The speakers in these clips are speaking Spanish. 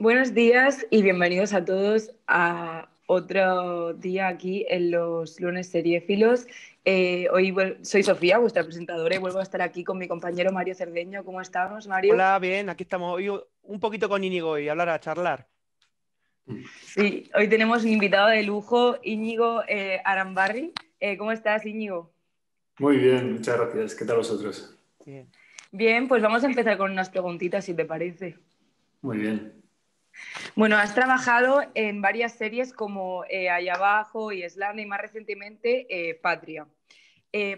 Buenos días y bienvenidos a todos a otro día aquí en los lunes seriéfilos. Soy Sofía, vuestra presentadora, y vuelvo a estar aquí con mi compañero Mario Cerdeño. ¿Cómo estamos, Mario? Hola, bien, aquí estamos hoy un poquito con Íñigo y hablar a charlar. Sí, hoy tenemos un invitado de lujo, Íñigo Arambarri. ¿Cómo estás, Íñigo? Muy bien, muchas gracias. ¿Qué tal vosotros? Bien. Bien, pues vamos a empezar con unas preguntitas, si te parece. Muy bien. Bueno, has trabajado en varias series como Allá abajo y Slanda y más recientemente Patria.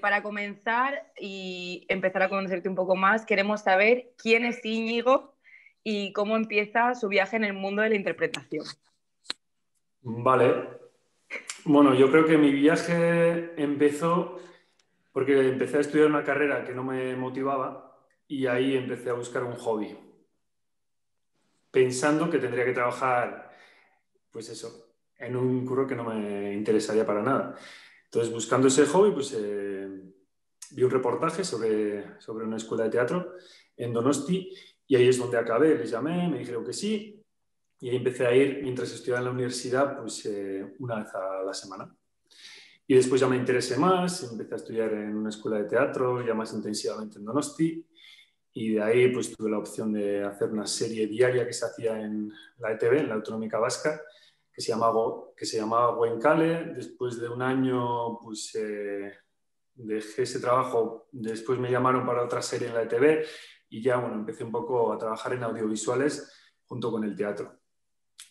Para comenzar y empezar a conocerte un poco más, queremos saber quién es Íñigo y cómo empieza su viaje en el mundo de la interpretación. Vale. Bueno, yo creo que mi viaje empezó porque empecé a estudiar una carrera que no me motivaba y ahí empecé a buscar un hobby, pensando que tendría que trabajar, pues eso, en un curro que no me interesaría para nada. Entonces, buscando ese hobby, pues vi un reportaje sobre una escuela de teatro en Donosti y ahí es donde acabé. Les llamé, me dijeron que sí y ahí empecé a ir mientras estudiaba en la universidad, pues una vez a la semana. Y después ya me interesé más, empecé a estudiar en una escuela de teatro, ya más intensivamente en Donosti, y de ahí pues tuve la opción de hacer una serie diaria que se hacía en la ETV, en la Autonómica Vasca, que se llamaba Goenkale. Después de un año pues dejé ese trabajo, después me llamaron para otra serie en la ETV y ya bueno, empecé un poco a trabajar en audiovisuales junto con el teatro.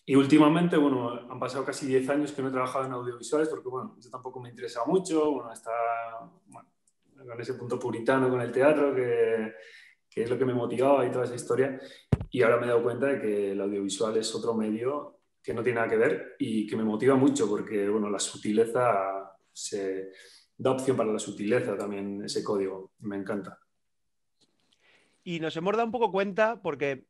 Y últimamente, bueno, han pasado casi 10 años que no he trabajado en audiovisuales porque, bueno, yo tampoco me interesa mucho, bueno, está, bueno, con ese punto puritano con el teatro, que es lo que me motivaba y toda esa historia. Y ahora me he dado cuenta de que el audiovisual es otro medio que no tiene nada que ver y que me motiva mucho porque, bueno, la sutileza se da opción para la sutileza también, ese código. Me encanta. Y nos hemos dado un poco cuenta, porque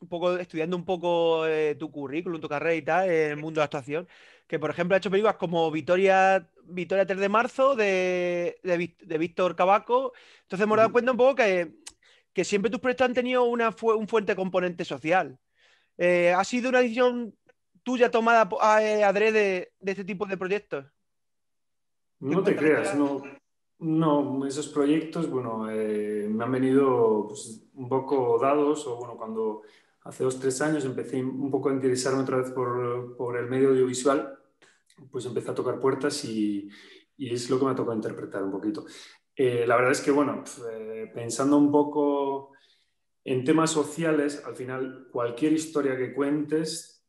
un poco estudiando un poco tu currículum, tu carrera y tal, en el mundo de la actuación, que por ejemplo ha hecho películas como Victoria 3 de marzo de Víctor Cavaco. Entonces hemos dado cuenta un poco que siempre tus proyectos han tenido un fuerte componente social. ¿Ha sido una decisión tuya tomada adrede de este tipo de proyectos? Que No te cuentan la creas, historia. no, no, esos proyectos, bueno, me han venido pues, un poco dados, o bueno, cuando hace 2 o 3 años empecé un poco a interesarme otra vez por el medio audiovisual, pues empecé a tocar puertas y es lo que me ha tocado interpretar un poquito. La verdad es que, bueno, pensando un poco en temas sociales, al final cualquier historia que cuentes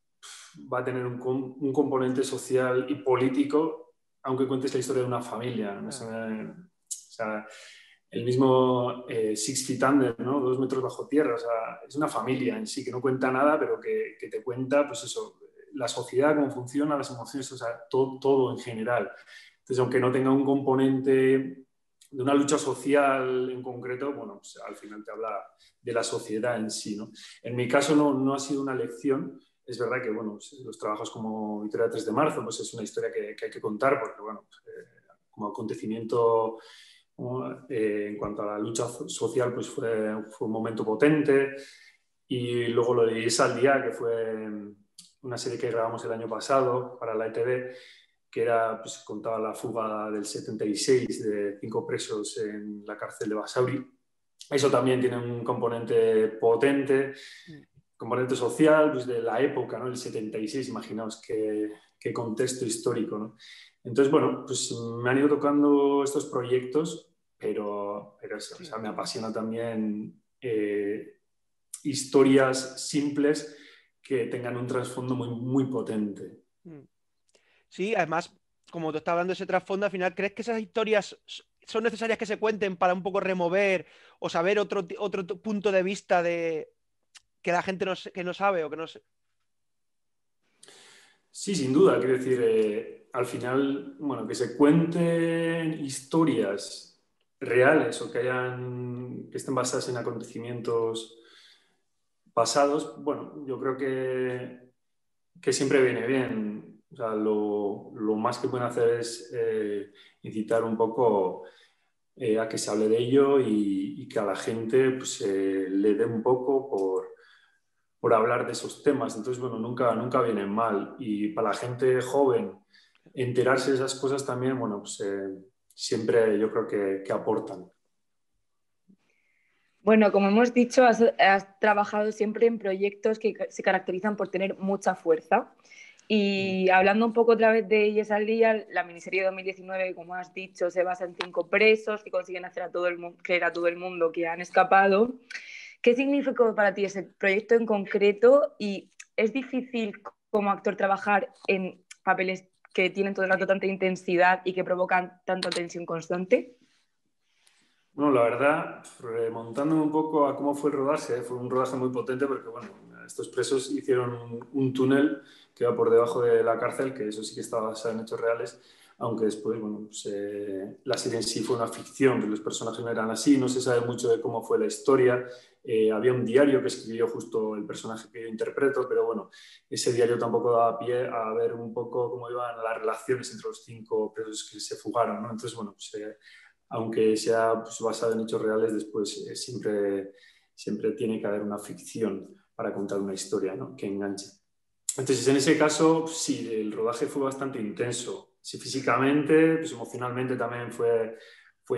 va a tener un componente social y político, aunque cuentes la historia de una familia. ¿No? Ah, O sea, el mismo Six Feet Under, ¿no? 2 metros bajo tierra. O sea, es una familia en sí que no cuenta nada, pero que te cuenta, pues eso, la sociedad, cómo funciona, las emociones, o sea, todo en general. Entonces, aunque no tenga un componente de una lucha social en concreto, bueno, pues al final te habla de la sociedad en sí, ¿no? En mi caso no ha sido una lección. Es verdad que, bueno, los trabajos como Victoria 3 de marzo, pues es una historia que hay que contar porque, bueno, como acontecimiento en cuanto a la lucha social, pues fue un momento potente. Y luego lo de Isa al día, que fue una serie que grabamos el año pasado para la ETV, que era, pues, contaba la fuga del 76 de 5 presos en la cárcel de Basauri. Eso también tiene un componente potente, mm. componente social, pues de la época, ¿no? El 76, imaginaos qué contexto histórico, ¿no? Entonces, bueno, pues me han ido tocando estos proyectos, pero eso, o Sí. sea, me apasiona también historias simples que tengan un trasfondo muy, muy potente. Mm. Sí, además, como tú estás hablando de ese trasfondo, al final, ¿crees que esas historias son necesarias que se cuenten para un poco remover o saber otro punto de vista de que la gente que no sabe o que no sé? Sí, sin duda, quiero decir, al final, bueno, que se cuenten historias reales o que estén basadas en acontecimientos pasados, bueno, yo creo que siempre viene bien. O sea, lo más que pueden hacer es incitar un poco a que se hable de ello y que a la gente pues, le dé un poco por hablar de esos temas. Entonces, bueno, nunca vienen mal. Y para la gente joven, enterarse de esas cosas también, bueno, pues siempre yo creo que aportan. Bueno, como hemos dicho, has trabajado siempre en proyectos que se caracterizan por tener mucha fuerza. Y hablando un poco otra vez de Yes al Día, la miniserie de 2019, como has dicho, se basa en 5 presos que consiguen hacer creer a todo el mundo que han escapado. ¿Qué significó para ti ese proyecto en concreto? ¿Y es difícil como actor trabajar en papeles que tienen todo el rato tanta intensidad y que provocan tanta tensión constante? Bueno, la verdad, remontándome un poco a cómo fue el rodaje, fue un rodaje muy potente porque, bueno, estos presos hicieron un túnel que va por debajo de la cárcel, que eso sí que estaba basado en hechos reales, aunque después, bueno, pues, la serie en sí fue una ficción, que los personajes no eran así, no se sabe mucho de cómo fue la historia. Había un diario que escribió justo el personaje que yo interpreto, pero bueno, ese diario tampoco daba pie a ver un poco cómo iban las relaciones entre los 5 presos que se fugaron, ¿no? Entonces, bueno, pues, aunque sea pues, basado en hechos reales, después siempre tiene que haber una ficción para contar una historia, ¿no? Que enganche. Entonces, en ese caso, sí, el rodaje fue bastante intenso. Sí, físicamente, pues emocionalmente también fue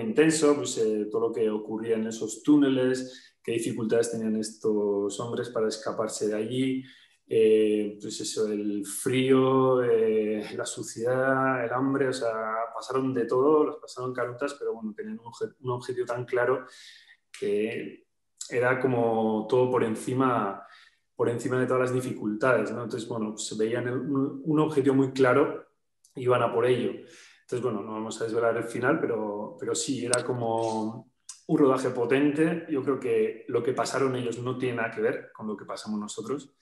intenso, pues, todo lo que ocurría en esos túneles, qué dificultades tenían estos hombres para escaparse de allí. Pues eso, el frío, la suciedad, el hambre, o sea, pasaron de todo, los pasaron canutas, pero bueno, tenían un objetivo tan claro que era como todo por encima de todas las dificultades, ¿no? Entonces, bueno, se veían un objetivo muy claro y iban a por ello. Entonces, bueno, no vamos a desvelar el final, pero sí, era como un rodaje potente. Yo creo que lo que pasaron ellos no tiene nada que ver con lo que pasamos nosotros,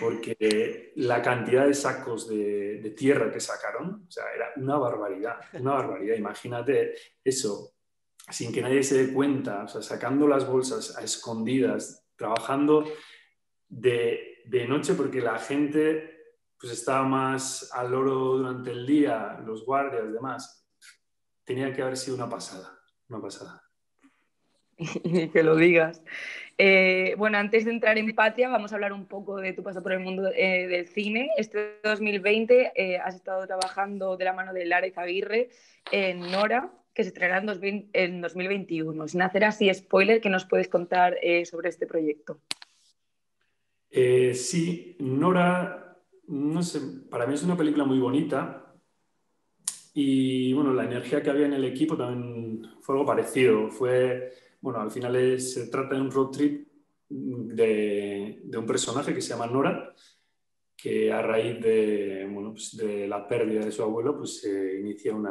porque la cantidad de sacos de tierra que sacaron, o sea, era una barbaridad, una barbaridad. Imagínate eso, sin que nadie se dé cuenta, o sea, sacando las bolsas a escondidas, trabajando de noche porque la gente pues estaba más al loro durante el día, los guardias y demás. Tenía que haber sido una pasada, una pasada. Y que lo digas. Bueno, antes de entrar en Patria, vamos a hablar un poco de tu paso por el mundo del cine. Este 2020 has estado trabajando de la mano de Lara Izaguirre en Nora, que se estrenará en 2021. Sin hacer así spoiler, ¿qué nos puedes contar sobre este proyecto? Sí, Nora, no sé, para mí es una película muy bonita y bueno, la energía que había en el equipo también fue algo parecido. Bueno, al final se trata de un road trip de un personaje que se llama Nora, que a raíz bueno, pues de la pérdida de su abuelo, pues inicia un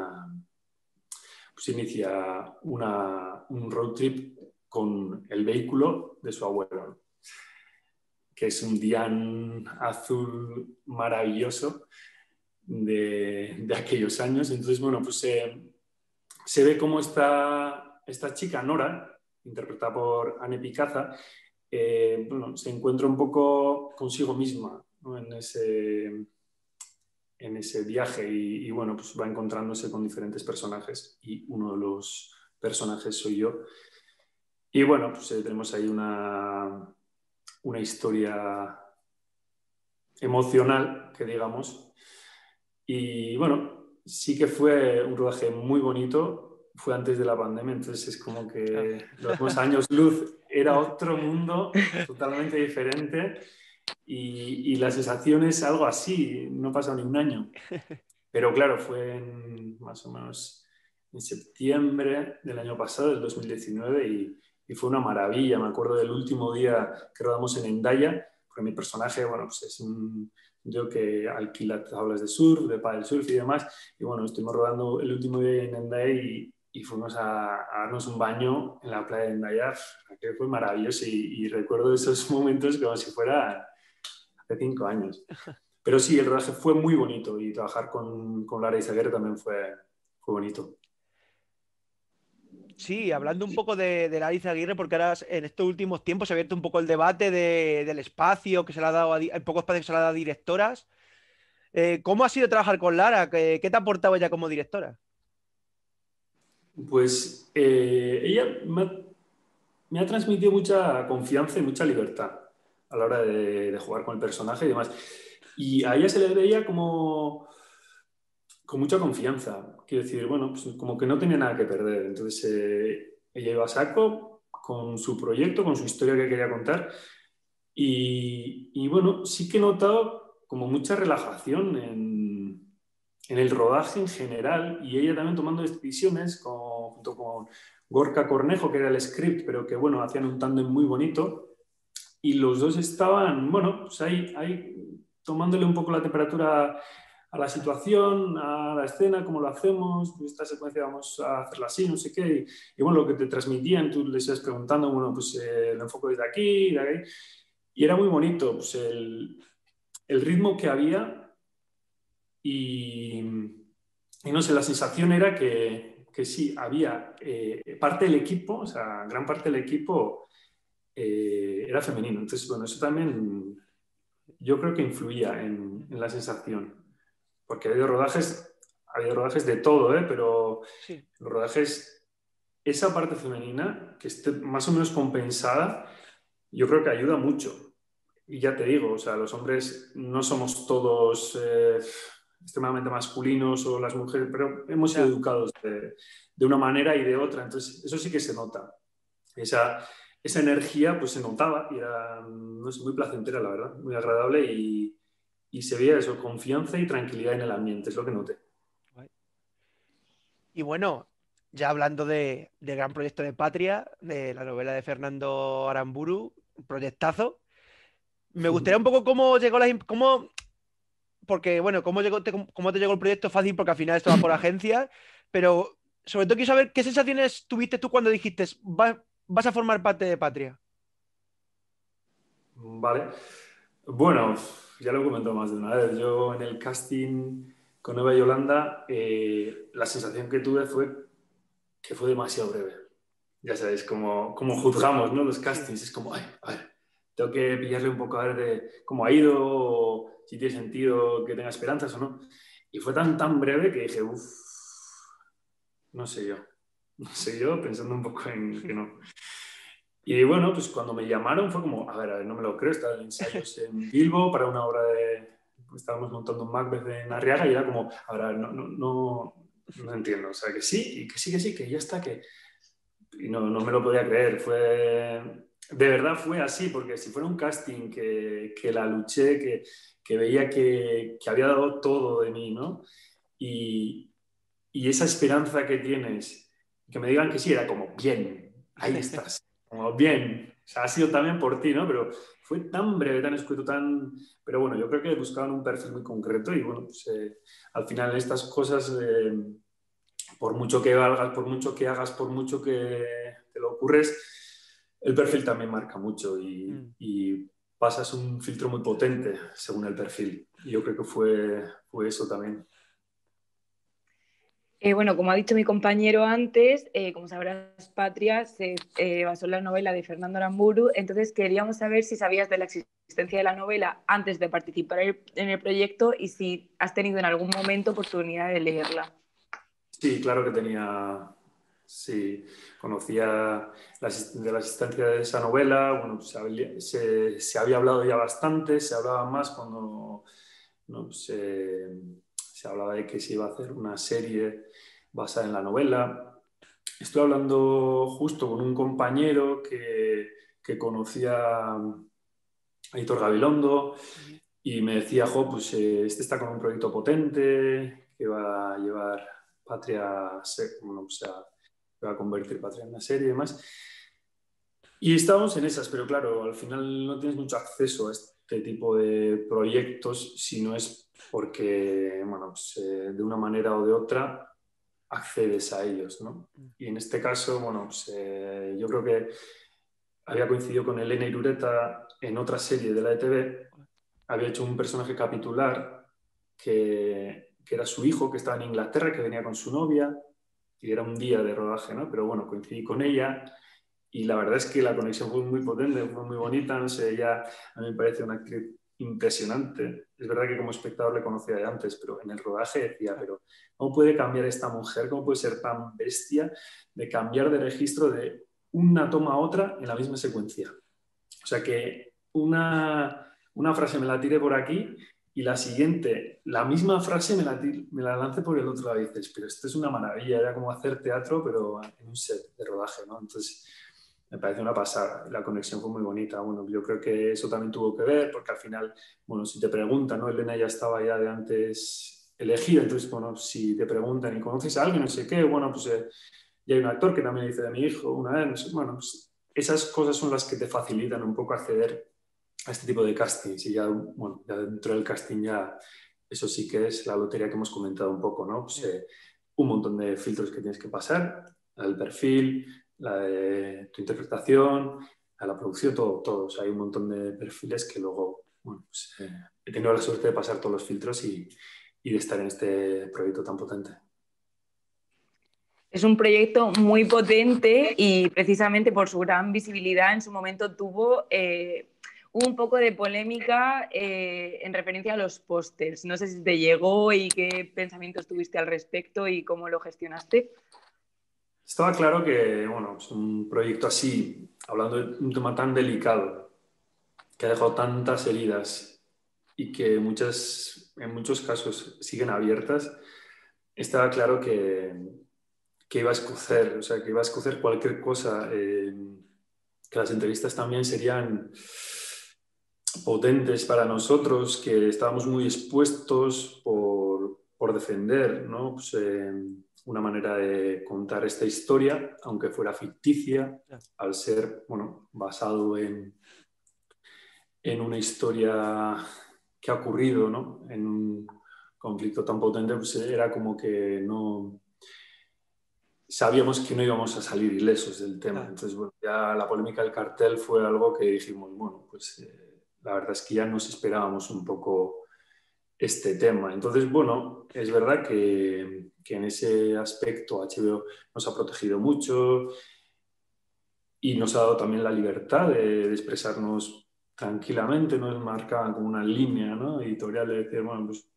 road trip con el vehículo de su abuelo, que es un Dian azul maravilloso de aquellos años. Entonces, bueno, pues se ve cómo esta chica, Nora, interpretada por Anne Picaza, bueno, se encuentra un poco consigo misma, ¿no? en ese viaje y bueno, pues va encontrándose con diferentes personajes y uno de los personajes soy yo. Y bueno, pues tenemos ahí una historia emocional, que digamos. Y bueno, sí que fue un rodaje muy bonito, fue antes de la pandemia, entonces es como que los dos años luz era otro mundo totalmente diferente y la sensación es algo así, no ha pasado ni un año. Pero claro, fue más o menos en septiembre del año pasado, del 2019, y fue una maravilla. Me acuerdo del último día que rodamos en Hendaya, porque mi personaje, bueno, pues es un tío que alquila tablas de surf, de paddle surf y demás. Y bueno, estuvimos rodando el último día en Hendaya y fuimos a darnos un baño en la playa de Hendaya, que fue maravilloso y recuerdo esos momentos como si fuera hace 5 años. Pero sí, el rodaje fue muy bonito y trabajar con Lara Izaguirre también fue bonito. Sí, hablando un poco de Lara Izaguirre, porque ahora en estos últimos tiempos se ha abierto un poco el debate del espacio que se le ha dado, el poco espacio que se le ha dado a directoras. ¿Cómo ha sido trabajar con Lara? ¿Qué te ha aportado ella como directora? Pues ella me ha transmitido mucha confianza y mucha libertad. a la hora de jugar con el personaje y demás. Y a ella se le veía como con mucha confianza. Quiero decir, bueno, pues como que no tenía nada que perder. Entonces ella iba a saco con su proyecto, con su historia que quería contar. Y bueno, sí que he notado como mucha relajación en el rodaje en general y ella también tomando decisiones junto con Gorka Cornejo, que era el script, pero que bueno, hacían un tándem muy bonito y los dos estaban, bueno, pues ahí tomándole un poco la temperatura a la situación, a la escena, cómo lo hacemos, pues esta secuencia vamos a hacerla así, no sé qué, y bueno, lo que te transmitían, tú les ibas preguntando, bueno, pues lo enfoco desde aquí, de ahí, y era muy bonito, pues el ritmo que había y no sé, la sensación era que sí, había parte del equipo, o sea, gran parte del equipo era femenino. Entonces, bueno, eso también yo creo que influía en la sensación. Porque ha habido rodajes de todo, pero Sí. los rodajes, esa parte femenina, que esté más o menos compensada, yo creo que ayuda mucho. Y ya te digo, o sea, los hombres no somos todos extremadamente masculinos o las mujeres, pero hemos sido Ya. educados de una manera y de otra. Entonces, eso sí que se nota. Esa energía pues se notaba y era, no sé, muy placentera, la verdad, muy agradable y se veía eso, confianza y tranquilidad en el ambiente, es lo que noté. Guay. Y bueno, ya hablando del gran proyecto de Patria, de la novela de Fernando Aramburu, un proyectazo, me gustaría un poco cómo llegó porque bueno, cómo te llegó el proyecto fácil, porque al final esto va por agencias, pero sobre todo quiero saber qué sensaciones tuviste tú cuando dijiste, vas a formar parte de Patria. Vale. Bueno, ya lo he comentado más de una vez. Yo en el casting con Eva y Yolanda, la sensación que tuve fue que fue demasiado breve. Ya sabéis, como juzgamos, ¿no? Los castings. Sí. Es como, ay, a ver, tengo que pillarle un poco a ver de cómo ha ido, o si tiene sentido que tenga esperanzas o no. Y fue tan breve que dije, uff, no sé yo. No sé yo, pensando un poco en que no. Y bueno, pues cuando me llamaron fue como, a ver, no me lo creo, estaba en ensayos en Bilbo para una obra estábamos montando un Macbeth en Arriaga y era como, ahora no entiendo, o sea, que sí, y que sí, que ya está, que... Y no me lo podía creer, de verdad fue así, porque si fuera un casting que la luché, que veía que había dado todo de mí, ¿no? Y, y esa esperanza que tienes, que me digan que sí, era como, bien, ahí estás, como bien, o sea, ha sido también por ti, ¿no? Pero fue tan breve, tan escueto, Pero bueno, yo creo que buscaban un perfil muy concreto y bueno, pues al final estas cosas, por mucho que valgas, por mucho que hagas, por mucho que te lo ocurres, el perfil también marca mucho y pasas un filtro muy potente según el perfil. Y yo creo que fue eso también. Bueno, como ha dicho mi compañero antes, como sabrás, Patria se basó en la novela de Fernando Aramburu, entonces queríamos saber si sabías de la existencia de la novela antes de participar en el proyecto y si has tenido en algún momento oportunidad de leerla. Sí, claro que sí, conocía de la existencia de esa novela, bueno, pues se había hablado ya bastante, se hablaba más cuando ¿no? Pues, se hablaba de que se iba a hacer una serie basada en la novela. Estoy hablando justo con un compañero que conocía a Aitor Gabilondo y me decía, jo, pues este está con un proyecto potente que va a llevar Patria, bueno, o sea, que va a convertir Patria en una serie y demás. Y estábamos en esas, pero claro, al final no tienes mucho acceso a este tipo de proyectos si no es porque, bueno, pues, de una manera o de otra accedes a ellos, ¿no? Y en este caso, bueno, pues, yo creo que había coincidido con Elena Irureta en otra serie de la ETV, había hecho un personaje capitular que era su hijo, que estaba en Inglaterra, que venía con su novia, y era un día de rodaje, ¿no? Pero bueno, coincidí con ella y la verdad es que la conexión fue muy potente, fue muy bonita, no sé, ella a mí me parece una actriz impresionante. Es verdad que como espectador le conocía de antes, pero en el rodaje decía, pero ¿cómo puede cambiar esta mujer? ¿Cómo puede ser tan bestia de cambiar de registro de una toma a otra en la misma secuencia? O sea que una frase me la tire por aquí y la siguiente, la misma frase me la lance por el otro lado y dices, pero esto es una maravilla, era como hacer teatro pero en un set de rodaje, ¿no? Entonces me parece una pasada, la conexión fue muy bonita. Bueno, yo creo que eso también tuvo que ver porque al final, bueno, si te preguntan, ¿no? Elena ya estaba ya de antes elegida, entonces, bueno, si te preguntan y conoces a alguien, no sé qué, bueno, pues ya hay un actor que también dice de mi hijo una vez, no sé, bueno, pues esas cosas son las que te facilitan un poco acceder a este tipo de castings y ya, bueno, ya dentro del casting ya eso sí que es la lotería que hemos comentado un poco, ¿no? Pues, un montón de filtros que tienes que pasar, el perfil, la de tu interpretación, a la producción, todo. O sea, hay un montón de perfiles que luego, bueno, pues, he tenido la suerte de pasar todos los filtros y de estar en este proyecto tan potente. Es un proyecto muy potente y precisamente por su gran visibilidad en su momento tuvo un poco de polémica en referencia a los pósters. No sé si te llegó y qué pensamientos tuviste al respecto y cómo lo gestionaste. Estaba claro que, bueno, pues un proyecto así, hablando de un tema tan delicado, que ha dejado tantas heridas y que en muchos casos siguen abiertas, estaba claro que iba a escocer, o sea, que iba a escocer cualquier cosa, que las entrevistas también serían potentes para nosotros, que estábamos muy expuestos por defender, ¿no? Pues, una manera de contar esta historia, aunque fuera ficticia, al ser, bueno, basado en una historia que ha ocurrido, ¿no? En un conflicto tan potente, pues era como que no sabíamos que no íbamos a salir ilesos del tema. Entonces, bueno, ya la polémica del cartel fue algo que dijimos, bueno, pues la verdad es que ya nos esperábamos un poco este tema. Entonces, bueno, es verdad que en ese aspecto HBO nos ha protegido mucho y nos ha dado también la libertad de expresarnos tranquilamente, nos marca como una línea, ¿no? Editorial de decir, bueno, pues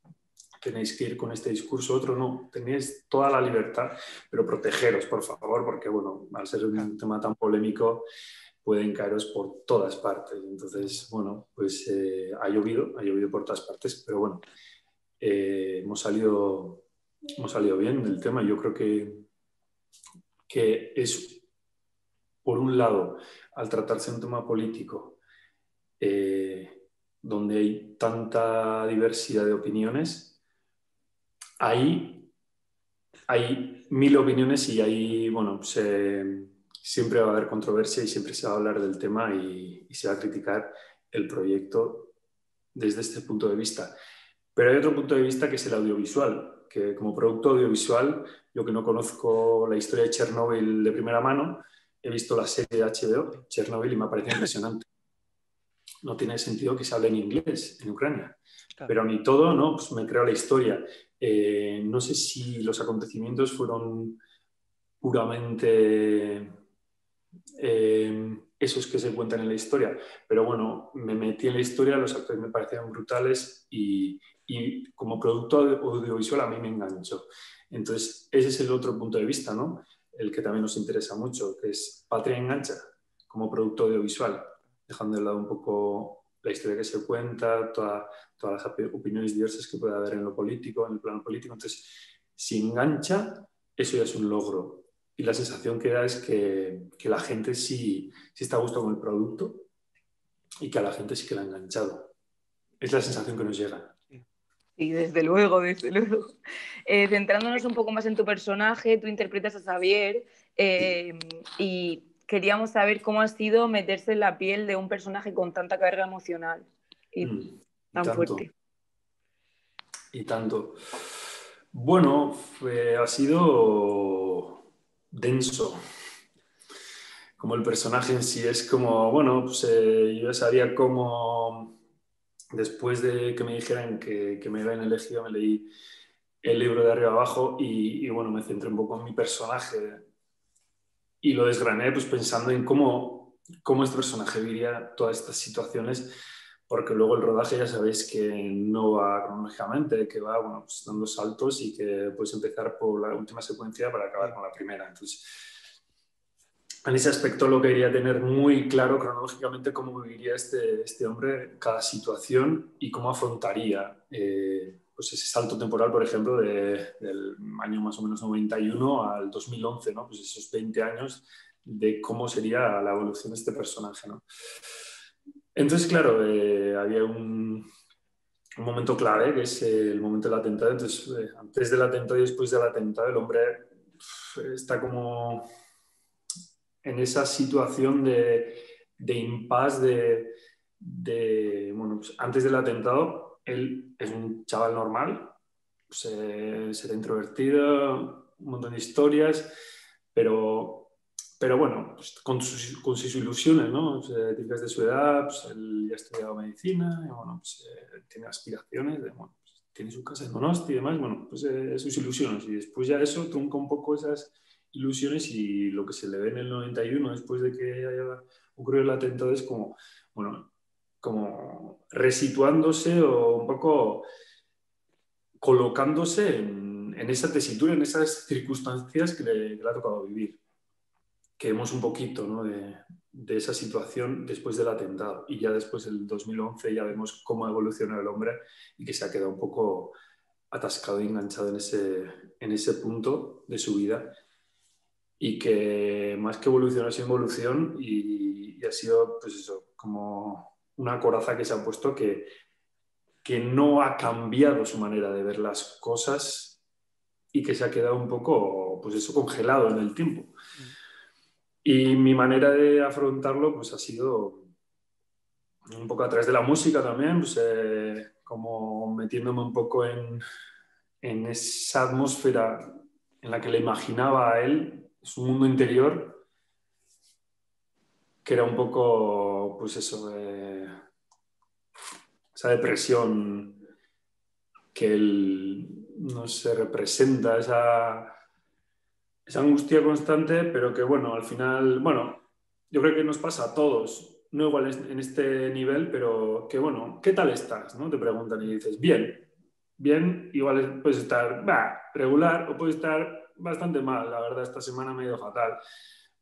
tenéis que ir con este discurso, otro no, tenéis toda la libertad, pero protegeros, por favor, porque, bueno, al ser un tema tan polémico, pueden caeros por todas partes. Entonces, bueno, pues ha llovido por todas partes, pero bueno, hemos salido bien del tema. Yo creo que es, por un lado, al tratarse de un tema político, donde hay tanta diversidad de opiniones, ahí hay 1000 opiniones y ahí, bueno, pues, siempre va a haber controversia y siempre se va a hablar del tema y se va a criticar el proyecto desde este punto de vista. Pero hay otro punto de vista que es el audiovisual, que como producto audiovisual, yo que no conozco la historia de Chernobyl de primera mano, he visto la serie de HBO, Chernobyl, y me ha parecido impresionante. No tiene sentido que se hable en inglés en Ucrania. Claro. Pero a mí todo, ¿no? Pues me creo la historia. No sé si los acontecimientos fueron puramente esos que se cuentan en la historia, pero bueno, me metí en la historia, los actores me parecían brutales y como producto audiovisual a mí me enganchó. Entonces, ese es el otro punto de vista, ¿no? El que también nos interesa mucho, que es Patria engancha como producto audiovisual, dejando de lado un poco la historia que se cuenta, todas las opiniones diversas que puede haber en lo político, en el plano político. Entonces, si engancha, eso ya es un logro. Y la sensación que da es que la gente sí está a gusto con el producto y que a la gente sí que la ha enganchado. Es la sensación que nos llega. Sí, desde luego, desde luego. Centrándonos un poco más en tu personaje, tú interpretas a Xavier y queríamos saber cómo ha sido meterse en la piel de un personaje con tanta carga emocional y tan fuerte. Y tanto. Bueno, ha sido denso. Como el personaje en sí es como, bueno, pues yo ya sabía cómo, después de que me dijeran que me habían elegido, me leí el libro de arriba abajo y bueno, me centré un poco en mi personaje y lo desgrané pues pensando en cómo este personaje viviría todas estas situaciones, porque luego el rodaje ya sabéis que no va cronológicamente, que va, bueno, pues dando saltos y que puedes empezar por la última secuencia para acabar con la primera. Entonces, en ese aspecto lo quería tener muy claro cronológicamente cómo viviría este hombre cada situación y cómo afrontaría pues ese salto temporal, por ejemplo, del año más o menos 91 al 2011, ¿no? Pues esos 20 años de cómo sería la evolución de este personaje, ¿no? Entonces, claro, había un momento clave, que es el momento del atentado. Entonces, antes del atentado y después del atentado, el hombre está como en esa situación de impasse bueno, pues antes del atentado, él es un chaval normal, pues, será introvertido, un montón de historias, pero bueno, pues con sus ilusiones, ¿no? Pues, típicas de su edad, pues él ya ha estudiado medicina, y bueno, pues tiene aspiraciones, bueno, pues, tiene su casa en Donosti y demás, bueno, pues sus ilusiones. Y después ya eso trunca un poco esas ilusiones y lo que se le ve en el 91 después de que haya ocurrido el atentado es como, bueno, como resituándose o un poco colocándose en esa tesitura, en esas circunstancias que le ha tocado vivir. Que vemos un poquito, ¿no? de esa situación después del atentado. Y ya después del 2011 ya vemos cómo ha evolucionado el hombre y que se ha quedado un poco atascado y enganchado en ese punto de su vida. Y que más que evolución ha sido evolución y ha sido, pues eso, como una coraza que se ha puesto que no ha cambiado su manera de ver las cosas y que se ha quedado un poco, pues eso, congelado en el tiempo. Y mi manera de afrontarlo, pues ha sido un poco a través de la música también, pues como metiéndome un poco en esa atmósfera en la que le imaginaba a él, su mundo interior, que era un poco, pues eso, esa depresión que él, no se representa, esa angustia constante, pero que bueno, al final, bueno, yo creo que nos pasa a todos, no igual en este nivel, pero que bueno, ¿qué tal estás? ¿No? Te preguntan y dices, bien, bien, igual puedes estar regular o puedes estar bastante mal, la verdad, esta semana me ha ido fatal.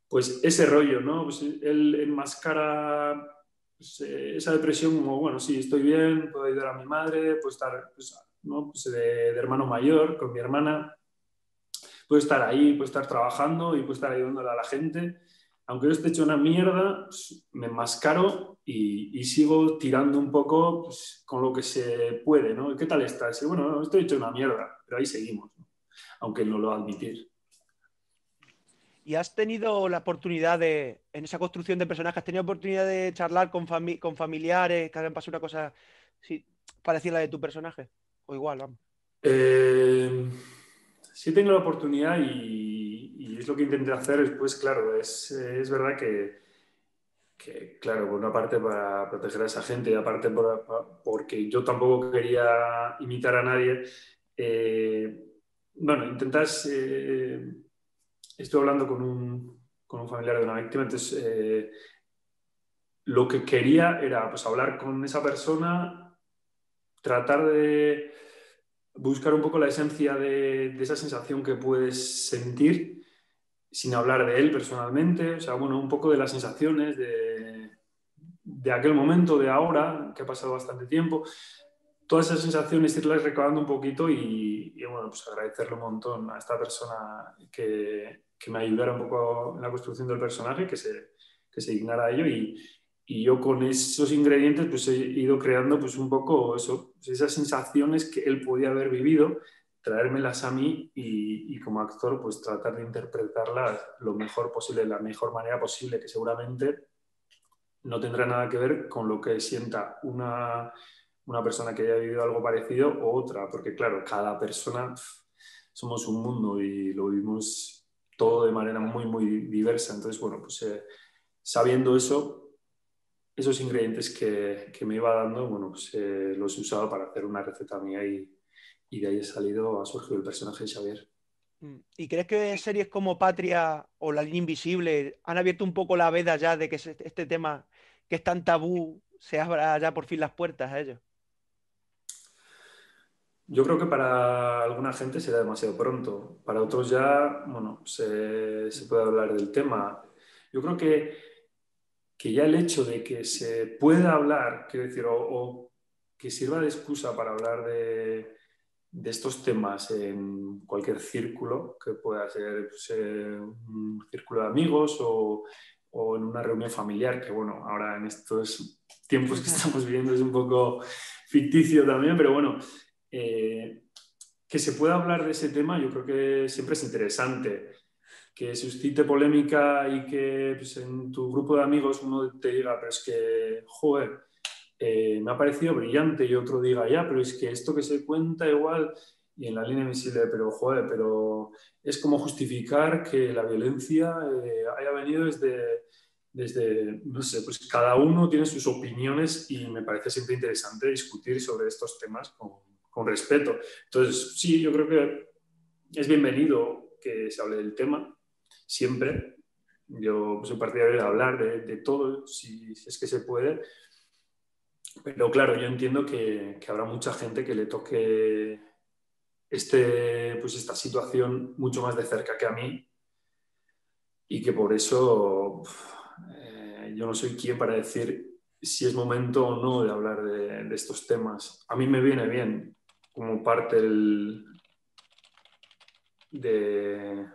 Pues ese rollo, ¿no? Pues él enmascara pues, esa depresión como, bueno, sí, estoy bien, puedo ayudar a mi madre, puedo estar, pues, ¿no? Pues de hermano mayor con mi hermana, puedo estar ahí, puedo estar trabajando y puedo estar ayudándole a la gente. Aunque yo esté hecho una mierda, pues, me enmascaro y sigo tirando un poco pues, con lo que se puede, ¿no? ¿Qué tal estás? Y bueno, estoy hecho una mierda, pero ahí seguimos, ¿no? Aunque no lo va a admitir. ¿Y has tenido la oportunidad de, en esa construcción de personajes, has tenido oportunidad de charlar con familiares que hayan pasado una cosa sí, parecida a la de tu personaje? O igual, vamos. Sí tengo la oportunidad y es lo que intenté hacer después, claro, es verdad que, claro, por una parte para proteger a esa gente y aparte porque yo tampoco quería imitar a nadie, bueno, intentas, estoy hablando con un familiar de una víctima, entonces lo que quería era pues hablar con esa persona, tratar de buscar un poco la esencia de esa sensación que puedes sentir sin hablar de él personalmente, o sea, bueno, un poco de las sensaciones de aquel momento, de ahora, que ha pasado bastante tiempo, todas esas sensaciones irlas recabando un poquito y bueno, pues agradecerle un montón a esta persona que me ayudara un poco en la construcción del personaje, que se dignara a ello y yo con esos ingredientes pues he ido creando pues un poco eso, pues esas sensaciones que él podía haber vivido, traérmelas a mí y como actor pues tratar de interpretarlas lo mejor posible, de la mejor manera posible, que seguramente no tendrá nada que ver con lo que sienta una persona que haya vivido algo parecido o otra, porque claro, cada persona somos un mundo y lo vivimos todo de manera muy, muy diversa. Entonces, bueno, pues sabiendo eso, esos ingredientes que me iba dando, bueno, pues los he usado para hacer una receta mía y de ahí ha surgido el personaje de Xavier. ¿Y crees que series como Patria o La Línea Invisible han abierto un poco la veda ya de que este tema que es tan tabú se abra ya por fin las puertas a ello? Yo creo que para alguna gente será demasiado pronto. Para otros ya, bueno, se puede hablar del tema. Yo creo que ya el hecho de que se pueda hablar, quiero decir, o que sirva de excusa para hablar de estos temas en cualquier círculo, que pueda ser pues, un círculo de amigos o en una reunión familiar, que bueno, ahora en estos tiempos que estamos viviendo es un poco ficticio también, pero bueno, que se pueda hablar de ese tema yo creo que siempre es interesante. Que suscite polémica y que pues, en tu grupo de amigos uno te diga, pero es que, joder, me ha parecido brillante, y otro diga, ya, pero es que esto que se cuenta igual, y en la línea invisible, pero joder, pero es como justificar que la violencia haya venido desde, no sé, pues cada uno tiene sus opiniones y me parece siempre interesante discutir sobre estos temas con respeto. Entonces, sí, yo creo que es bienvenido que se hable del tema, siempre. Yo soy partidario de hablar de todo, si es que se puede. Pero claro, yo entiendo que habrá mucha gente que le toque pues esta situación mucho más de cerca que a mí y que por eso yo no soy quien para decir si es momento o no de hablar de estos temas. A mí me viene bien como parte de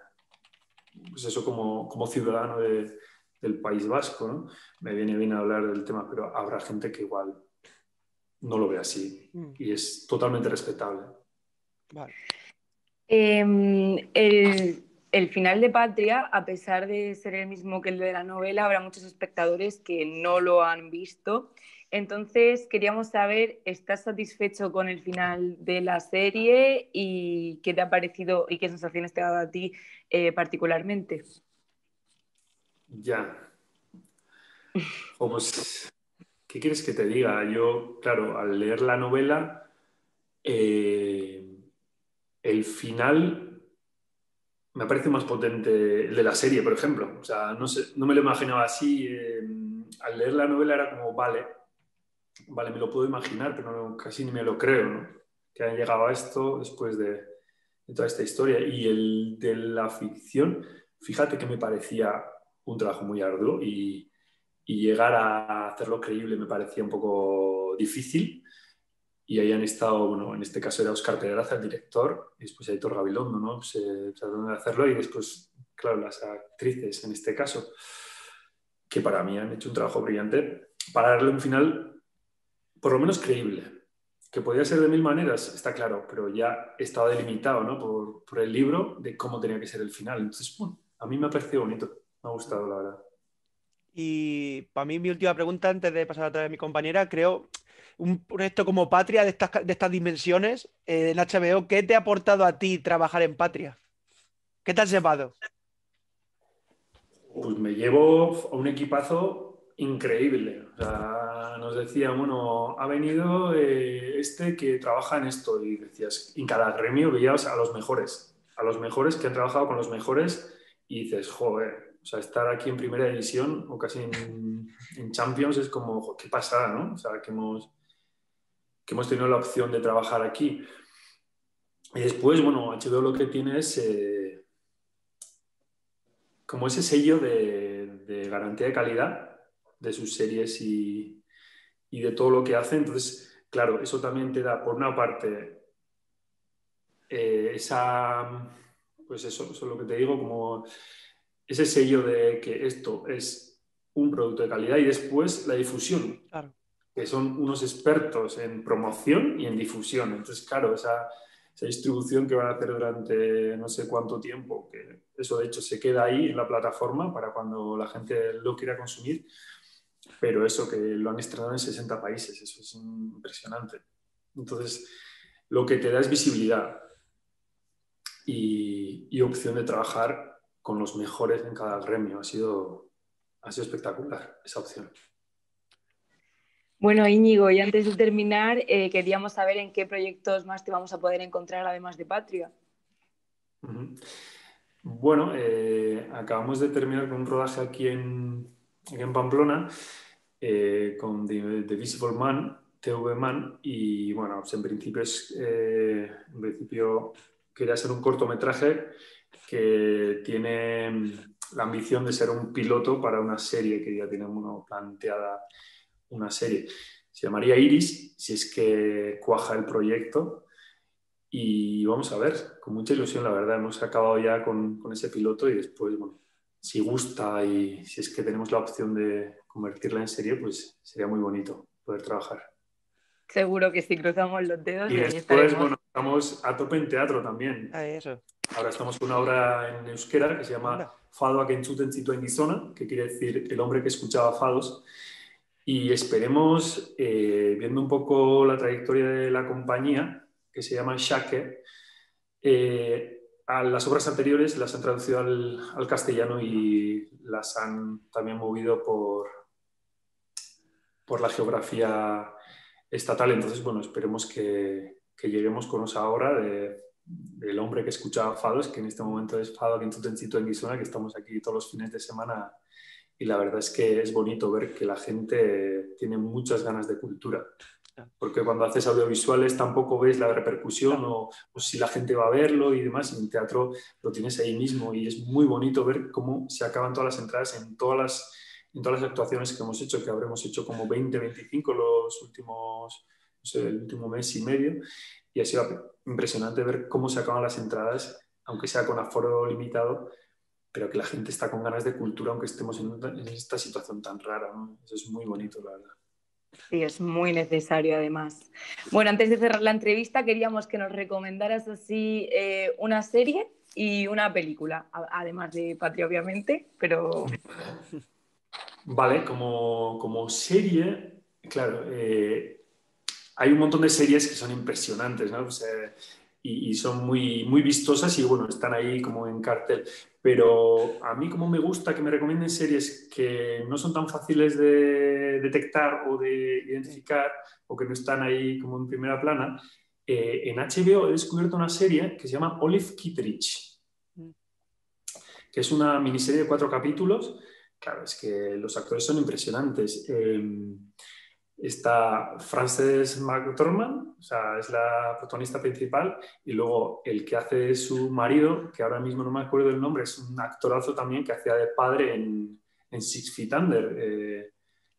pues eso como ciudadano del País Vasco, ¿no? Me viene bien hablar del tema, pero habrá gente que igual no lo ve así y es totalmente respetable. Vale. El final de Patria, a pesar de ser el mismo que el de la novela, habrá muchos espectadores que no lo han visto. Entonces, queríamos saber, ¿estás satisfecho con el final de la serie y qué te ha parecido y qué sensaciones te ha dado a ti particularmente? Ya. Pues, ¿qué quieres que te diga? Yo, claro, al leer la novela, el final me parece más potente el de la serie, por ejemplo. O sea, no sé, no me lo imaginaba así. Al leer la novela era como, vale, me lo puedo imaginar, pero casi ni me lo creo, ¿no? Que hayan llegado a esto después de toda esta historia. Y el de la ficción, fíjate que me parecía un trabajo muy arduo y llegar a hacerlo creíble me parecía un poco difícil. Y ahí han estado, bueno, en este caso era Óscar Pedraza, el director, y después Aitor Gabilondo, ¿no? Pues, trataron de hacerlo y después, claro, las actrices en este caso, que para mí han hecho un trabajo brillante para darle un final por lo menos creíble. Que podía ser de mil maneras, está claro, pero ya estaba delimitado, ¿no? por el libro de cómo tenía que ser el final. Entonces, bueno, a mí me ha parecido bonito, me ha gustado, la verdad. Y para mí, mi última pregunta, antes de pasar a otra de mi compañera, creo, un proyecto como Patria de estas dimensiones en HBO, ¿qué te ha aportado a ti trabajar en Patria? ¿Qué te has llevado? Pues me llevo a un equipazo increíble. O sea, nos decían, bueno, ha venido este que trabaja en esto. Y decías, en cada gremio veías a los mejores que han trabajado con los mejores. Y dices, joder, o sea, estar aquí en primera división o casi en Champions es como, jo, qué pasada, ¿no? O sea, que hemos tenido la opción de trabajar aquí. Y después, bueno, HBO lo que tiene es como ese sello de garantía de calidad de sus series y de todo lo que hace. Entonces, claro, eso también te da, por una parte, pues eso es lo que te digo, como ese sello de que esto es un producto de calidad y después la difusión, Claro. que son unos expertos en promoción y en difusión. Entonces, claro, esa distribución que van a hacer durante no sé cuánto tiempo, que eso de hecho se queda ahí en la plataforma para cuando la gente lo quiera consumir, pero eso que lo han estrenado en 60 países, eso es impresionante. Entonces, lo que te da es visibilidad y opción de trabajar con los mejores en cada gremio. Ha sido espectacular esa opción. Bueno, Íñigo, y antes de terminar, queríamos saber en qué proyectos más te vamos a poder encontrar además de Patria. Uh-huh. Bueno, acabamos de terminar con un rodaje aquí en Pamplona con The Visible Man, TV Man, y bueno, pues en principio quería ser un cortometraje que tiene la ambición de ser un piloto para una serie que ya tiene uno planteada, una serie. Se llamaría Iris, si es que cuaja el proyecto. Y vamos a ver, con mucha ilusión, la verdad. Hemos acabado ya con ese piloto y después, bueno, si gusta y si es que tenemos la opción de convertirla en serie, pues sería muy bonito poder trabajar. Seguro que sí, cruzamos los dedos Y y ahí después, estaremos. bueno, estamos a tope en teatro también. Eso. Ahora estamos con una obra en euskera que se llama Anda. Fadoak entzuten zituen gizona, que quiere decir el hombre que escuchaba fados. Y esperemos, viendo un poco la trayectoria de la compañía, que se llama Shake, a las obras anteriores las han traducido al castellano y las han también movido por la geografía estatal. Entonces, bueno, esperemos que lleguemos con esa obra del hombre que escuchaba fados, que en este momento es Fado Quintutencito en Guisona, que estamos aquí todos los fines de semana. Y la verdad es que es bonito ver que la gente tiene muchas ganas de cultura. Porque cuando haces audiovisuales tampoco ves la repercusión o si la gente va a verlo y demás. Y en teatro lo tienes ahí mismo y es muy bonito ver cómo se acaban todas las entradas en todas las actuaciones que hemos hecho, que habremos hecho como 20, 25 los últimos, no sé, el último mes y medio. Y ha sido impresionante ver cómo se acaban las entradas, aunque sea con aforo limitado, pero que la gente está con ganas de cultura, aunque estemos en esta situación tan rara, ¿no? Eso es muy bonito, la verdad. Sí, es muy necesario además. Bueno, antes de cerrar la entrevista queríamos que nos recomendaras así una serie y una película, además de Patria obviamente, pero... Vale, como serie, claro, hay un montón de series que son impresionantes, ¿no? O sea, y son muy, muy vistosas y bueno, están ahí como en cartel. Pero a mí como me gusta que me recomienden series que no son tan fáciles de detectar o de identificar o que no están ahí como en primera plana, en HBO he descubierto una serie que se llama Olive Kitteridge, que es una miniserie de 4 capítulos. Claro, es que los actores son impresionantes. Está Frances McDormand, o sea, es la protagonista principal, y luego el que hace de su marido, que ahora mismo no me acuerdo del nombre, es un actorazo también que hacía de padre en Six Feet Under, el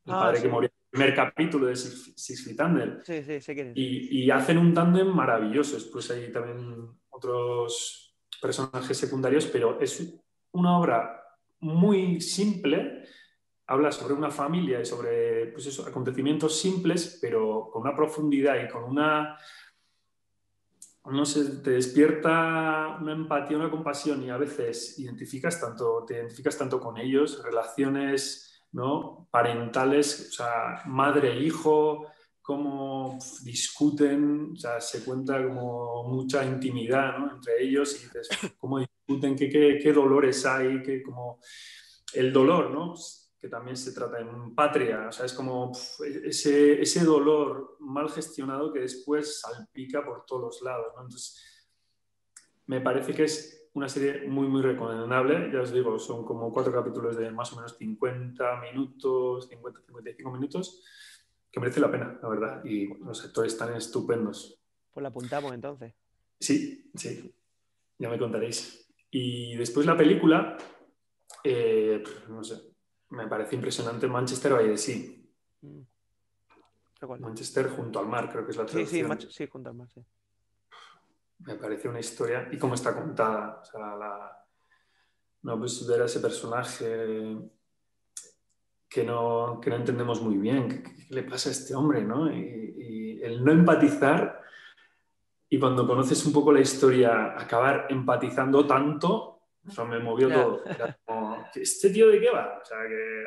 padre sí. que moría en el primer capítulo de Six Feet Under. Sí, sé quién es. Y hacen un tándem maravilloso. Después hay también otros personajes secundarios, pero es una obra muy simple. Habla sobre una familia y sobre pues eso, acontecimientos simples, pero con una profundidad y con una... No sé, te despierta una empatía, una compasión y a veces te identificas tanto con ellos, relaciones, ¿no?, parentales, o sea, madre e hijo, cómo discuten, o sea, se cuenta como mucha intimidad, ¿no?, entre ellos y dices, cómo discuten, qué dolores hay, como el dolor, ¿no?, que también se trata en Patria, o sea, es como ese dolor mal gestionado que después salpica por todos los lados, ¿no? Entonces, me parece que es una serie muy, muy recomendable, ya os digo, son como 4 capítulos de más o menos 50 minutos, 50-55 minutos, que merece la pena, la verdad, y los actores están estupendos. Pues la apuntamos entonces. Sí, ya me contaréis. Y después la película, no sé, me parece impresionante Manchester by the Sea. Manchester junto al mar, creo que es la traducción. Sí, junto al mar, sí. Me parece una historia y cómo está contada. O sea, no, pues ver a ese personaje que no entendemos muy bien, qué le pasa a este hombre, ¿no? Y el no empatizar y cuando conoces un poco la historia, acabar empatizando tanto, eso me movió todo. Era como, ¿este tío de qué va? O sea, que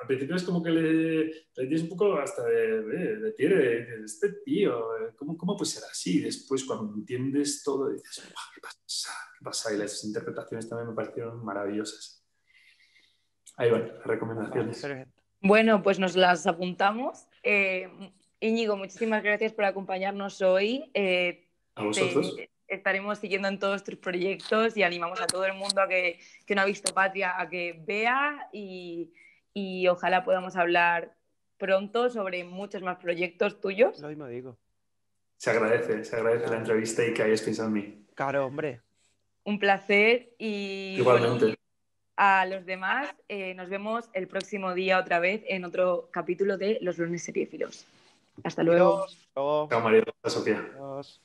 al principio es como que le tienes un poco hasta de pie, de este tío, ¿cómo puede ser así? Después, cuando entiendes todo, dices, ¿qué pasa? ¿Qué pasa? Y las interpretaciones también me parecieron maravillosas. Ahí van, las recomendaciones. Vale, bueno, pues nos las apuntamos. Íñigo, muchísimas gracias por acompañarnos hoy. A vosotros. Estaremos siguiendo en todos tus proyectos y animamos a todo el mundo a que no ha visto Patria a que vea y ojalá podamos hablar pronto sobre muchos más proyectos tuyos. Lo mismo digo. Se agradece la entrevista y que hayáis pensado en mí. Claro, hombre. Un placer y... Igualmente. a los demás, nos vemos el próximo día otra vez en otro capítulo de Los lunes seriéfilos. Hasta luego. Adiós. Luego. Chao, María. Sofía. Adiós.